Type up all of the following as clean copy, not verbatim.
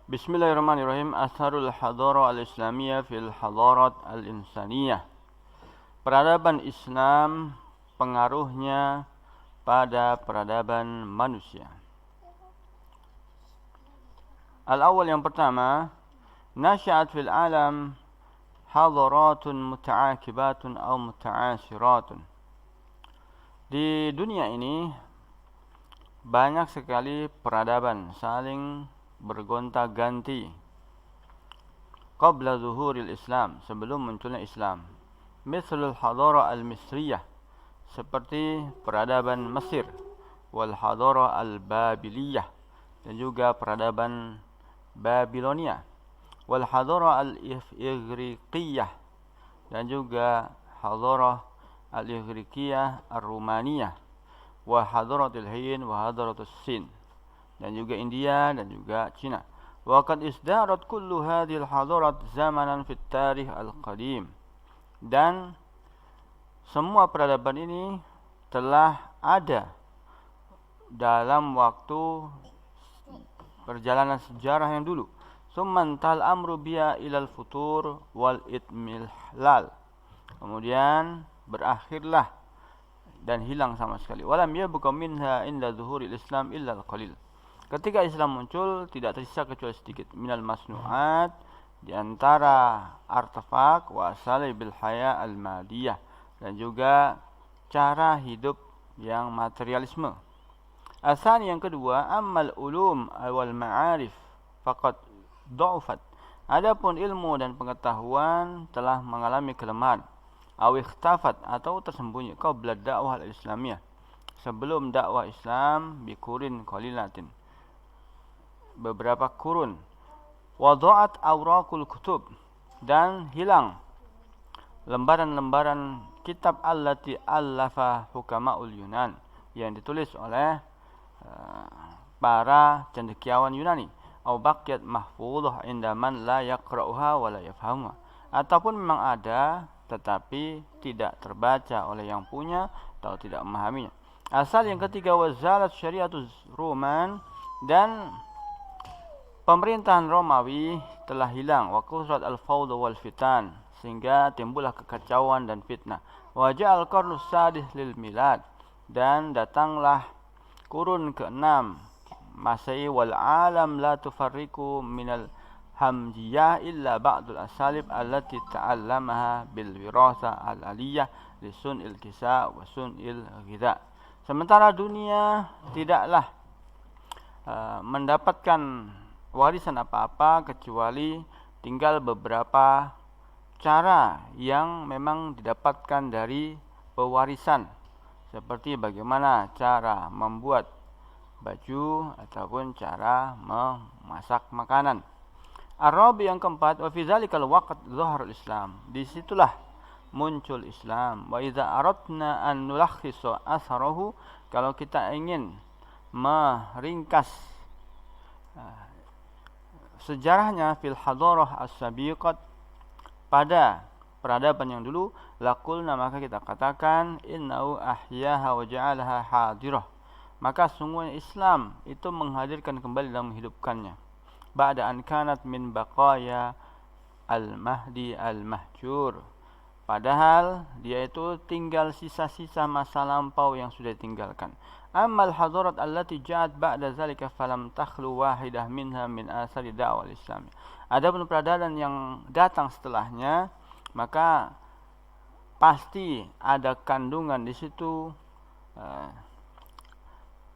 Bismillahirrahmanirrahim. Atharul hadara al-islamiyah fil hadarat al-insaniyah. Peradaban Islam, pengaruhnya pada peradaban manusia. Al-awwal, yang pertama, nasya'at fil alam hadaratun muta'akibatun atau muta'asiratun. Di dunia ini banyak sekali peradaban saling bergonta-ganti qabla zuhuril Islam, sebelum munculnya Islam. Mithlul hadara al-misriyah, seperti peradaban Mesir, wal hadara al-babiliyah, dan juga peradaban Babilonia, wal hadara al-ighriqiyah, dan juga hadara al-ighriqiyah ar-rumaniyah, wa hadaratul Hind wa hadaratus Sin, dan juga India dan juga Cina. Wa qad isdarat kullu hadhil hadarat zamanan fit tarikh al-qadim. Dan semua peradaban ini telah ada dalam waktu perjalanan sejarah yang dulu. Summan tal amru biya ilal futur wal itmilal. Kemudian berakhirlah dan hilang sama sekali. Walam yabqa minha inda zuhuril Islam illa al-qalil. Ketika Islam muncul, tidak tersisa kecuali sedikit. Minal masnu'at, di antara artefak, wa asalibil haya al-madiyah, dan juga cara hidup yang materialisme. Asani, yang kedua, ammal ulum wal ma'arif faqad du'ufat. Adapun ilmu dan pengetahuan telah mengalami kelemahan. Aw ikhtafat, atau tersembunyi, qabla dakwah al-islamiyah, sebelum dakwah Islam, bikurin qalilatin, beberapa kurun. Wada'at awraqul kutub, dan hilang lembaran-lembaran kitab allati allafa hukama'ul Yunan, yang ditulis oleh para cendekiawan Yunani. Aw baqiyat mahfudhah inda man la yaqra'uha wa la yafhamuha, ataupun memang ada tetapi tidak terbaca oleh yang punya atau tidak memahaminya. Asal yang ketiga, wazalat syariatus Roman, dan pemerintahan Romawi telah hilang. Wa kusrat al-fawd wal fitan, sehingga timbullah kekacauan dan fitnah. Wa ja'al qarnus sadis lil milad, dan datanglah kurun ke-6 Masehi, wal alam la tufarriqu minal hamjiyah illa ba'dul asalib allati ta'allamaha bil wirasa al-aliyah li sun'il kisa wa sun'il ghidha. Sementara dunia tidaklah mendapatkan warisan apa-apa kecuali tinggal beberapa cara yang memang didapatkan dari pewarisan, seperti bagaimana cara membuat baju ataupun cara memasak makanan. Ar-rabi, yang keempat, wa fi dzalikal waqt zaharul Islam, disitulah muncul Islam. Wa idza aradna an nulakhisa atharahu, kalau kita ingin meringkas sejarahnya, fil hadarah as-sabiqat, pada peradaban yang dulu, laqulna, maka kita katakan, innahu ahyaha wa ja'alaha hadirah, maka sungguhnya Islam itu menghadirkan kembali dan menghidupkannya. Ba'da an kanat min baqaya al-mahdi al-mahjur, padahal dia itu tinggal sisa-sisa masa lampau yang sudah ditinggalkan. Ammal hadarat allati ja'at ba'da zalika falam takhlu wahidah minha min athari da'wal Islam. Adapun peradaban yang datang setelahnya, maka pasti ada kandungan di situ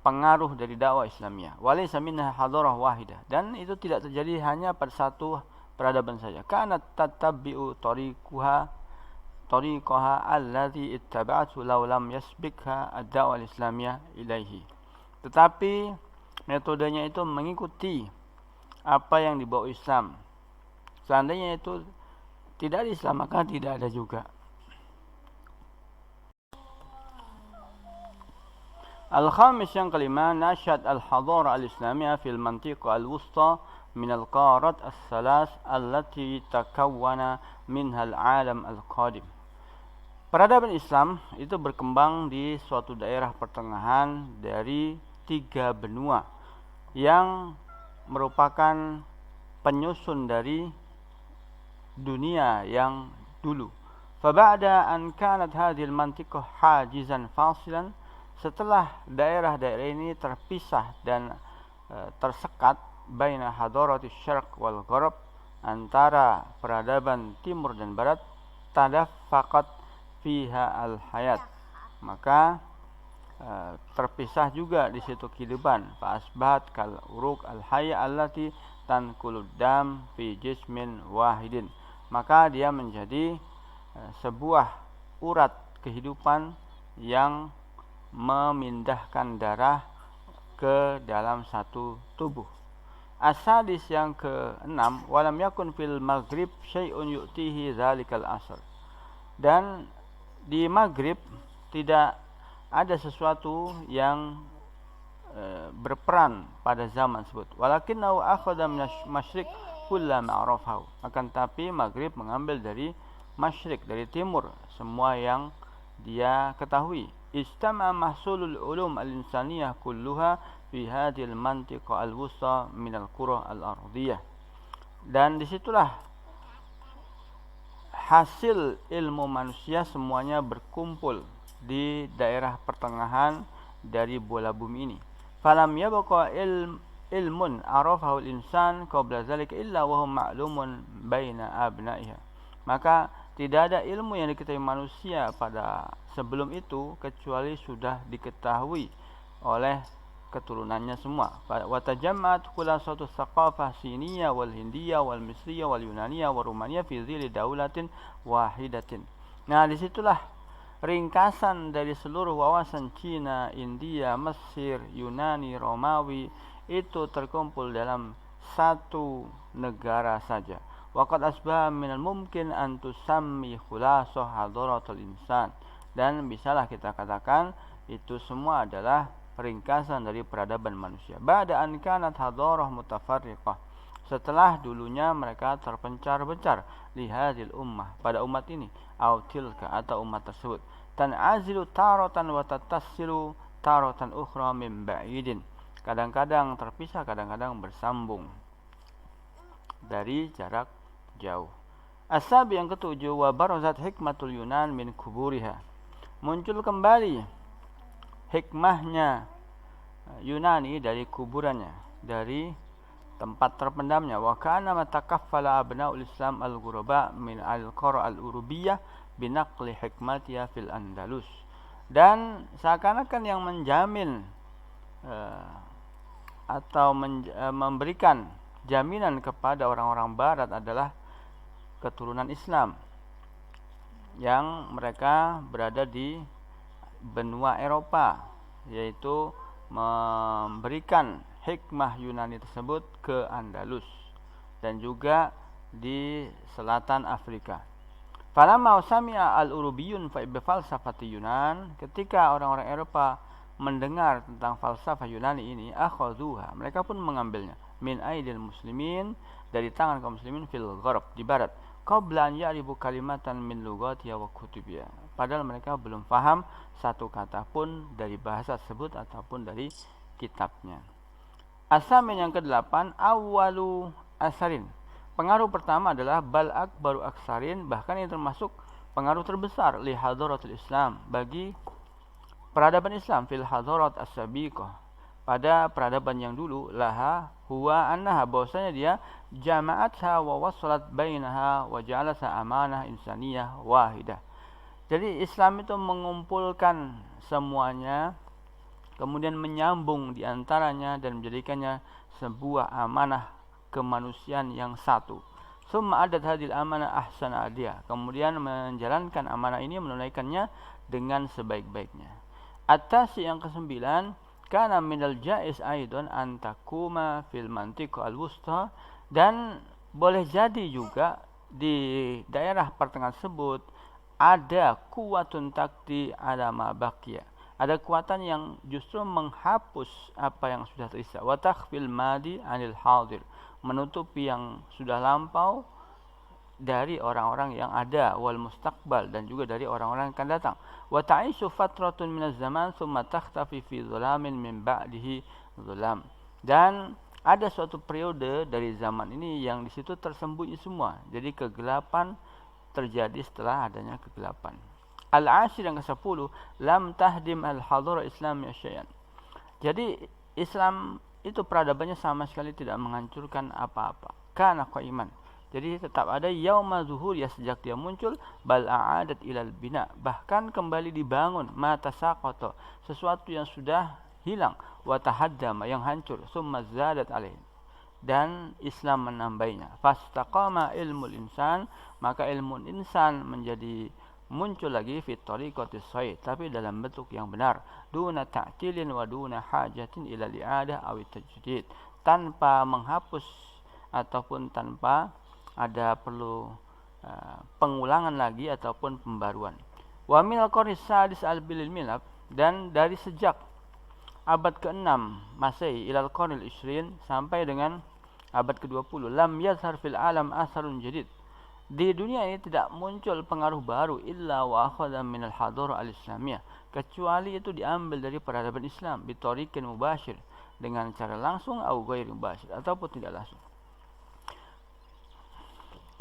pengaruh dari dakwah Islamiyah. Walaysa minha hadarah wahidah, dan itu tidak terjadi hanya pada satu peradaban saja. Kanat tatabbi'u tariqaha allati ittaba'tu law lam yasbiqha ad-da'wah al-islamiyah ilaihi. Tetapi metodenya itu mengikuti apa yang dibawa Islam. Seandainya itu tidak ada Islam, maka tidak ada juga. Al-khamis, yang kelima, nasyad al-hadara al-islamiyah fil mantiqa al-wusta min al-qarat as-salas allati takawwana minha al-alam al-qadim. Peradaban Islam itu berkembang di suatu daerah pertengahan dari 3 benua yang merupakan penyusun dari dunia yang dulu. Faba'da an kanat hadhihi al-mantiqah hajizan fasilan, setelah daerah-daerah ini terpisah dan tersekat baina hadarati syarq wal gharab, antara peradaban timur dan barat, tadaffaqat fiha al-hayat, maka terpisah juga di situ kehidupan. Fa asbahat kal uruq al-hayya allati tanqulud dam fi jismin wahidin, maka dia menjadi sebuah urat kehidupan yang memindahkan darah ke dalam satu tubuh. As-sadis, yang keenam, walam yakun fil maghrib syai'un yu'tihi dzalikal asr, dan di Maghrib tidak ada sesuatu yang berperan pada zaman tersebut. Walakinnahu akhadha min masyriq kullama arafahu, akan tapi Maghrib mengambil dari masyrik, dari timur, semua yang dia ketahui. Istama mahsulul ulum al-insaniyah kulluha fi hadhil mantiqa al-wusta min al-qura al-ardiyah, dan disitulah hasil ilmu manusia semuanya berkumpul di daerah pertengahan dari bola bumi ini. Falam yabqa ilmun arafahu al-insan qabla zalika illa wa huwa ma'lumun baina abna'iha, maka tidak ada ilmu yang diketahui manusia pada sebelum itu kecuali sudah diketahui oleh keturunannya semua. Wa tajammat khulasatu thaqafah siniyah wal hindiyah wal misriyah wal yunaniyah wal rumaniyah fi dhilli daulatin wahidatin. Nah, disitulah ringkasan dari seluruh wawasan Cina, India, Mesir, Yunani, Romawi itu terkumpul dalam satu negara saja. Waqad asbaha minal mumkin an tusammi khulasah hadaratul insan, dan bisalah kita katakan itu semua adalah ringkasan dari peradaban manusia. Ba'da an kanat hadarah mutafarriqah, setelah dulunya mereka terpencar-pencar, li hadhil ummah, pada umat ini, au tilka, atau umat tersebut, tan'azilu taratan wa tatassilu taratan ukhra min ba'idin, kadang-kadang terpisah, kadang-kadang bersambung dari jarak jauh. As-sabi, yang ketujuh, wa barazat hikmatul Yunan min kuburiha, muncul kembali hikmahnya Yunani dari kuburannya, dari tempat terpendamnya. Wa kana matakaffala abnaul Islam al-ghuraba min al-qara al-urubiyah binaqli hikmatiha fil Andalus, dan seakan-akan yang menjamin atau memberikan jaminan kepada orang-orang barat adalah keturunan Islam yang mereka berada di benua Eropa, yaitu memberikan hikmah Yunani tersebut ke Andalus dan juga di selatan Afrika. Falamma sami'a al-Urubiyun fa bi falsafati Yunan, ketika orang-orang Eropa mendengar tentang falsafah Yunani ini, akhadhuha, mereka pun mengambilnya, min aidil muslimin, dari tangan kaum muslimin, fil gharb, di barat, qabla an ya'rifu kalimatan min lughatiha wa kutubiha, padahal mereka belum faham satu kata pun dari bahasa tersebut ataupun dari kitabnya. Asamin, yang ke-8, awwalu asarin, pengaruh pertama adalah bal akbaru aksarin, bahkan yang termasuk pengaruh terbesar, li hadaratul Islam, bagi peradaban Islam, fil hadarat as-sabiqah, pada peradaban yang dulu, laha huwa annaha, bahwasanya dia jama'atha wa wassalat bainaha wa ja'alatha amanah insaniyah wahidah. Jadi Islam itu mengumpulkan semuanya, kemudian menyambung di antaranya dan menjadikannya sebuah amanah kemanusiaan yang satu. Summa adat hadil amanah ahsana adiyah, kemudian menjalankan amanah ini, menunaikannya dengan sebaik-baiknya. At-tasi, yang ke-9, kana minal jaiz aidon antakuma fil mantiqa al-wusta, dan boleh jadi juga di daerah pertengahan tersebut ada kuwatun takti ala ma baqiya, ada kekuatan yang justru menghapus apa yang sudah tersisa, wa takhfil madi anil hadir, menutupi yang sudah lampau dari orang-orang yang ada, wal mustaqbal, dan juga dari orang-orang yang akan datang. Wa ta'ishu fatratun minaz zaman thumma takhtafi fi dhulamin min ba'dihi dhulam, dan ada suatu periode dari zaman ini yang di situ tersembunyi semua. Jadi kegelapan terjadi setelah adanya kegelapan. Al-ashir yang ke-10, lam tahdim al-hadara islamiyya syai'an. Jadi Islam itu peradabannya sama sekali tidak menghancurkan apa-apa. Kana qaiman. Jadi tetap ada yauma zuhur ya sejak dia muncul, bal a'adat ilal bina, bahkan kembali dibangun, mata saqata, sesuatu yang sudah hilang, wa tahaddama, yang hancur, summa zadat alaih, dan Islam menambahnya. Fastaqama ilmul insan, maka ilmu insan menjadi muncul lagi fi tariqatis sahih, tapi dalam bentuk yang benar, duna ta'tilin wa duna hajatin ila li'adah aw tajdid, tanpa menghapus ataupun tanpa ada perlu pengulangan lagi ataupun pembaruan. Wa min al-qarni sadis al-bil milad, dan dari sejak abad ke-6 Masehi ila al-qarni al-20 sampai dengan abad ke-20, lam yazhar fil alam asarun jadid, di dunia ini tidak muncul pengaruh baru illa wa akhadha min al-hadara al-islamiyah, kecuali itu diambil dari peradaban Islam bitariqin mubashir, dengan cara langsung atau ghairi mubashir, ataupun tidak langsung.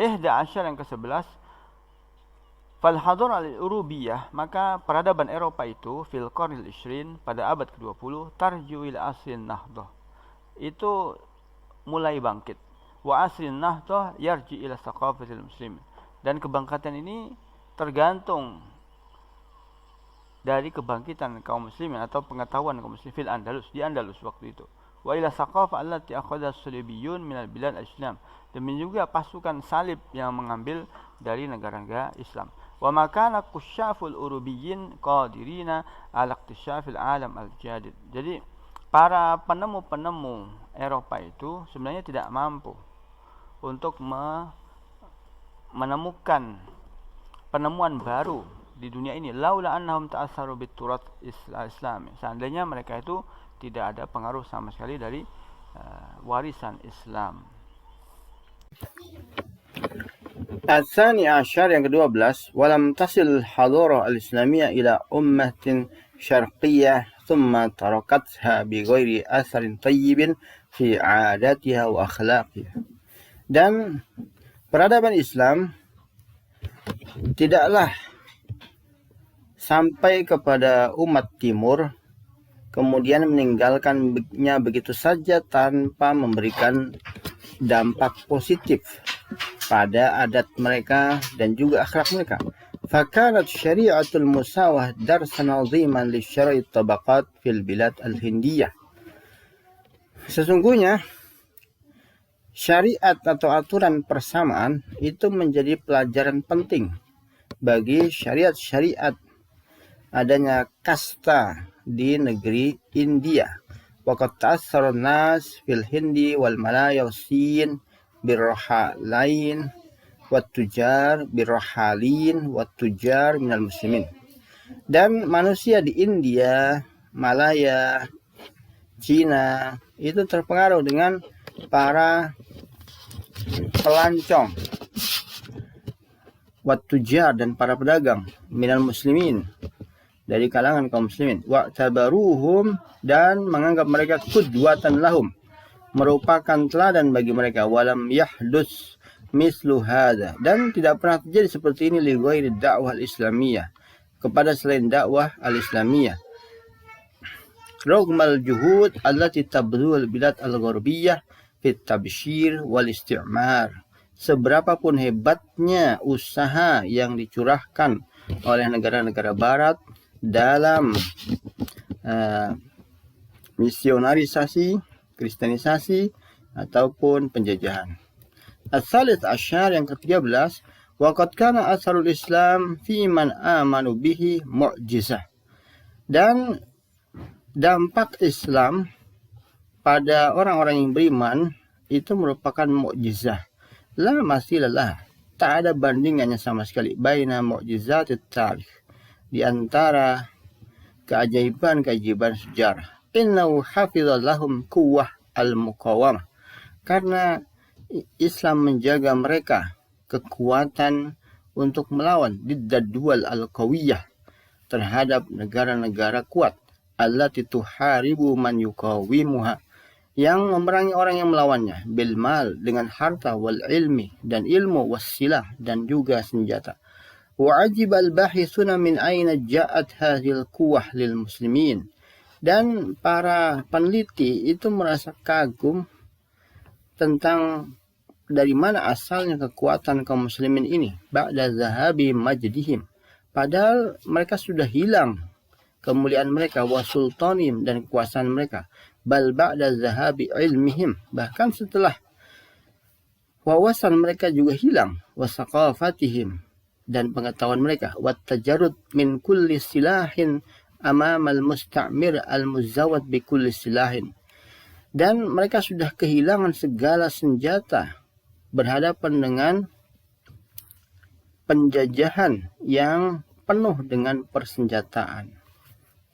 11 yang ke-11, fal hadara al-urubiyah, maka peradaban Eropa itu fil qarnil 20 pada abad ke-20, tarju ila asrin nahdah, itu mulai bangkit. Wa asrin nahdah yarji ila thaqafatil muslimin, dan kebangkitan ini tergantung dari kebangkitan kaum muslimin atau pengetahuan kaum muslimin fil Andalus, di Andalus waktu itu. Wa ila thaqafah allati akhadha as-salibiyun min al-bilad al-islam, demikian juga pasukan salib yang mengambil dari negara-negara Islam. Wa makana kusyaful urubiyyin qadirina ala iktisyafil alam al-jadid, jadi para penemu-penemu Eropa itu sebenarnya tidak mampu untuk menemukan penemuan baru di dunia ini. Laula annahum ta'assaru biturat islami, seandainya mereka itu tidak ada pengaruh sama sekali dari warisan Islam. Al-Thani Ashar yang ke-12, walam tasil hadara al-islamiyah ila ummatin syarqiyah thumma tarakatha bi ghairi atharin tayyibin fi 'adatiha wa akhlaqiha. Dan peradaban Islam tidaklah sampai kepada umat timur kemudian meninggalkannya begitu saja tanpa memberikan dampak positif pada adat mereka dan juga akhlak mereka. Fakanat syari'atul musawah darsan 'aziman li syara'i tabaqat fil bilad al-hindiyah. Sesungguhnya syariat atau aturan persamaan itu menjadi pelajaran penting bagi syariat-syariat adanya kasta di negeri India. Waqad ta'assara an-nas fil Hindi wal Malaya was-Sin birrahalain wat-tujar birrahalin wat-tujar minal muslimin. Dan manusia di India, Malaya, Cina itu terpengaruh dengan para pelancong, wat-tujar, dan para pedagang, minal muslimin, dari kalangan kaum muslimin, wa tabaruhum, dan menganggap mereka qudwatan lahum, merupakan teladan bagi mereka, walam yahdus mislu hadza, dan tidak pernah terjadi seperti ini li ghairi dakwah al-islamiyah, kepada selain dakwah al-islamiyah. Rogmal juhud allati tabdhul bilad al-gharbiyah fit tabshir wal istimar, seberapapun hebatnya usaha yang dicurahkan oleh negara-negara barat dalam misionarisasi, kristenisasi, ataupun penjajahan. As-salis asyar yang ke-13, waqad kana asarul Islam fi man amanu bihi mu'jizah, dan dampak Islam pada orang-orang yang beriman itu merupakan mukjizah. La masilalah, tak ada bandingannya sama sekali. Baina mu'jizatit tarikh, di antara keajaiban-keajaiban sejarah. Innahu hafizallahum quwwah al-muqawamah, karena Islam menjaga mereka kekuatan untuk melawan diddad-dual al-qawiyah, terhadap negara-negara kuat, allati tuharibu man yuqawimuha, yang memerangi orang yang melawannya, bil mal, dengan harta, wal ilmi, dan ilmu, wassilah, dan juga senjata. Wa'ajib al-bahithuna min aina ja'at hadhil quwah lil muslimin. Dan para peneliti itu merasa kagum tentang dari mana asalnya kekuatan kaum muslimin ini, ba'da zahabi majdihim, padahal mereka sudah hilang kemuliaan mereka, wa sultanim, dan kekuasaan mereka, bal ba'da zahabi ilmihim, bahkan setelah wawasan mereka juga hilang, wa saqafatihim, dan pengetahuan mereka, wa tajarrud min kulli silahin amamal musta'mir al-muzawwad bi kulli silahin, dan mereka sudah kehilangan segala senjata berhadapan dengan penjajahan yang penuh dengan persenjataan.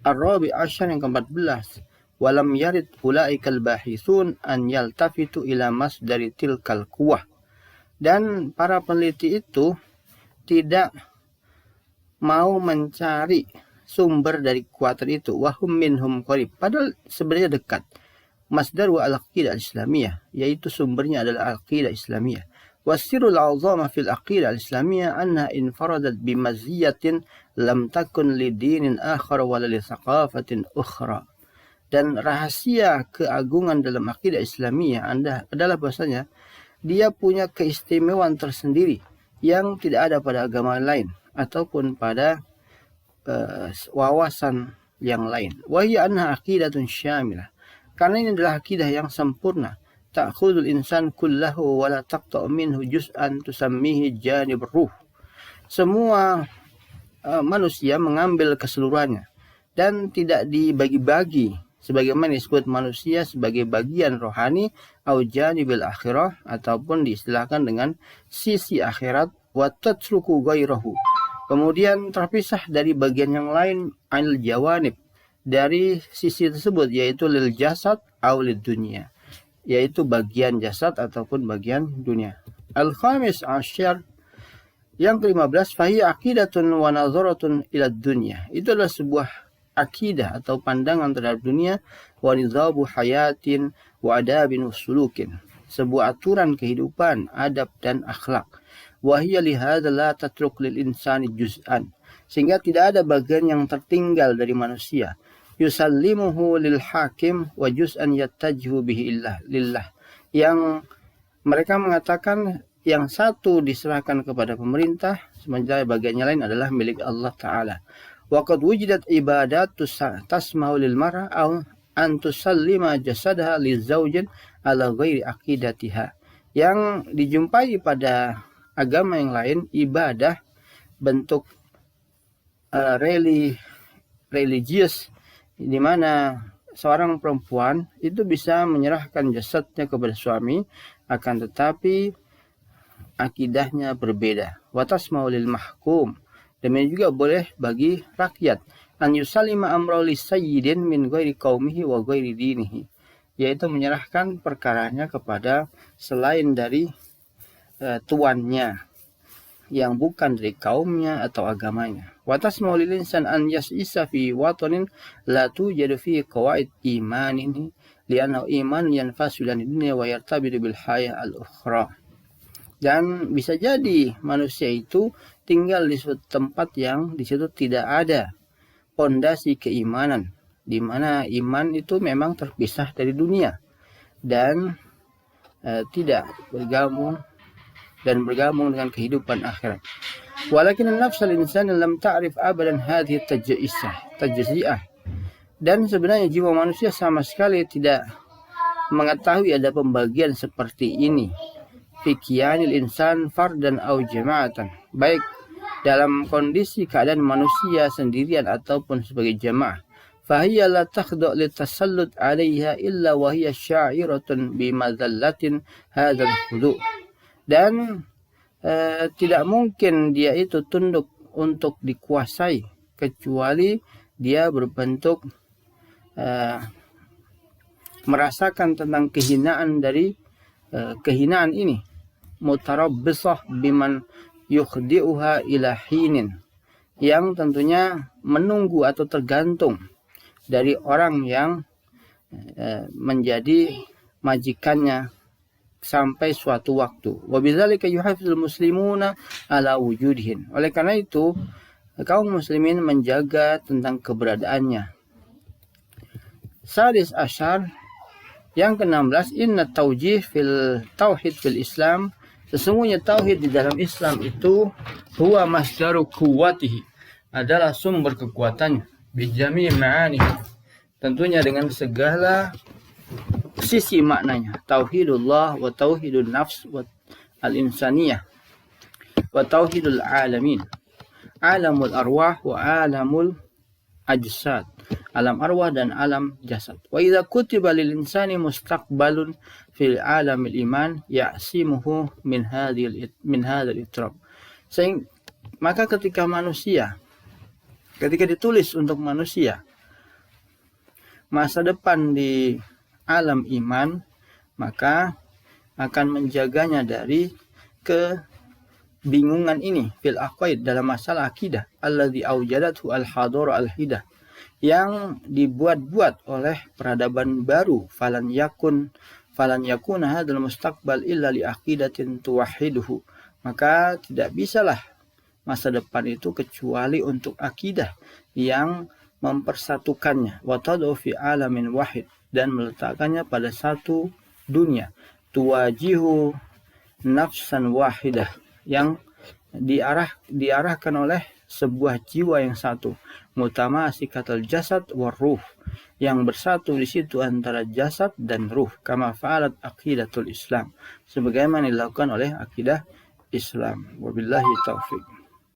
Ar-Rabi Asyar yang ke-14, walam yarid ulaikal bahithun an yaltafitu ila masdari tilkal quwah. Dan para peneliti itu tidak mau mencari sumber dari kekuatan itu, wahum minhum qarib, padahal sebenarnya dekat. Masdar wa al-aqidah al-islamiyah, yaitu sumbernya adalah al-aqidah islamiyah. Wasirul azama fil aqidah al-islamiyah anna infaradat bimaziyatin lam takun lidinin akhar wala li thaqafatin ukhra. Dan rahasia keagungan dalam aqidah islamiyah adalah bahasanya dia punya keistimewaan tersendiri yang tidak ada pada agama lain ataupun pada wawasan yang lain. Wa hiya anna aqidatun syamilah, karena ini adalah akidah yang sempurna. Ta'khudul insan kullahu wa la taqta' minhu juz'an tusammihi janib ruh. Semua manusia mengambil keseluruhannya dan tidak dibagi-bagi, sebagaimana disebut manusia sebagai bagian rohani, au janibil akhirah, ataupun diistilahkan dengan sisi akhirat, wa tatruku ghairahu, kemudian terpisah dari bagian yang lain, anil jawanib, dari sisi tersebut, yaitu lil jasad aw lid dunia, yaitu bagian jasad ataupun bagian dunia. Al-Khamis Asyar yang ke-15, fahiya aqidatun wa nazaratun ila dunya, itu adalah sebuah akidah atau pandangan terhadap dunia, wa nizabu hayatin wa adabin usulukin, sebuah aturan kehidupan, adab dan akhlak. Wa hiya lihadza la tatruk lil insani juz'an, sehingga tidak ada bagian yang tertinggal dari manusia, yusallimuhu lil hakim wa juz'an yattajihu bihi lillah, yang mereka mengatakan yang satu diserahkan kepada pemerintah, sementara bagiannya lain adalah milik Allah Ta'ala. Wa qad wujidat ibadat tasma'u lil mar'a aw an tusallima jasadaha lizawjin ala ghairi aqidatiha, yang dijumpai pada agama yang lain, ibadah bentuk religius, di mana seorang perempuan itu bisa menyerahkan jasadnya kepada suami, akan tetapi akidahnya berbeda. Watas maulil mahkum, demikian juga boleh bagi rakyat, an yusalima amra li sayyidin min ghairi qaumihi wa ghairi dinihi, yaitu menyerahkan perkaranya kepada selain dari tuannya yang bukan dari kaumnya atau agamanya. Watas maulil insan an yas'isa fi watanin la tujadu fi qawaid imanihi li'annahu iman yanfasu lan dunya wa yartabitu bil hayah al-ukhra. Dan bisa jadi manusia itu tinggal di suatu tempat yang di situ tidak ada pondasi keimanan, di mana iman itu memang terpisah dari dunia dan tidak bergabung dengan kehidupan akhirat. Walakin an-nafs al-insan lam ta'rif abadan hadhihi tajzi'ah. Dan sebenarnya jiwa manusia sama sekali tidak mengetahui ada pembagian seperti ini. Fi kiyanil insan fardan aw jama'atan, baik dalam kondisi keadaan manusia sendirian ataupun sebagai jamaah. Fahiya la takhdu' litasallud 'alayha illa wa hiya sya'iratun bimadzallatin hadzal khudu'. Dan tidak mungkin dia itu tunduk untuk dikuasai kecuali dia berbentuk merasakan tentang kehinaan dari kehinaan ini, mutarabbisah biman yukhdi'uha ila hinin, yang tentunya menunggu atau tergantung dari orang yang menjadi majikannya sampai suatu waktu. Wa bidzalika yuhafizul muslimuna ala wujudihin. Oleh karena itu, kaum muslimin menjaga tentang keberadaannya. Sadis asyar, yang ke-16, inna tawjih fil tauhid fil Islam, sesungguhnya tauhid di dalam Islam itu huwa masdaru quwwatihi, adalah sumber kekuatannya, bijami ma'ani, tentunya dengan segala sisi maknanya, tauhidullah wa tauhidun nafs wa al-insaniyah wa tauhidul alamin, alamul arwah wa alamul ajsad, alam arwah dan alam jasad. Wa idza kutiba lil insani mustaqbalun fil alamil iman ya'simuhu min hadzal itrab. Maka ketika ditulis untuk manusia masa depan di alam iman, maka akan menjaganya dari kebingungan ini fil aqaid, dalam masalah akidah, alladzi aujadathu al-hadara al-hidah, yang dibuat-buat oleh peradaban baru, falan yakuna hadzal mustaqbal illa li aqidatin tuwahhiduhu, maka tidak bisalah masa depan itu kecuali untuk akidah yang mempersatukannya, wa tad'u fi alamin wahid, dan meletakkannya pada satu dunia, tuwajihu nafsan wahidah, yang diarahkan oleh sebuah jiwa yang satu, mutamasikatul jasad war ruh, yang bersatu di situ antara jasad dan ruh, kama fa'alat aqidatul Islam, sebagaimana dilakukan oleh akidah Islam. Wabillahi taufiq.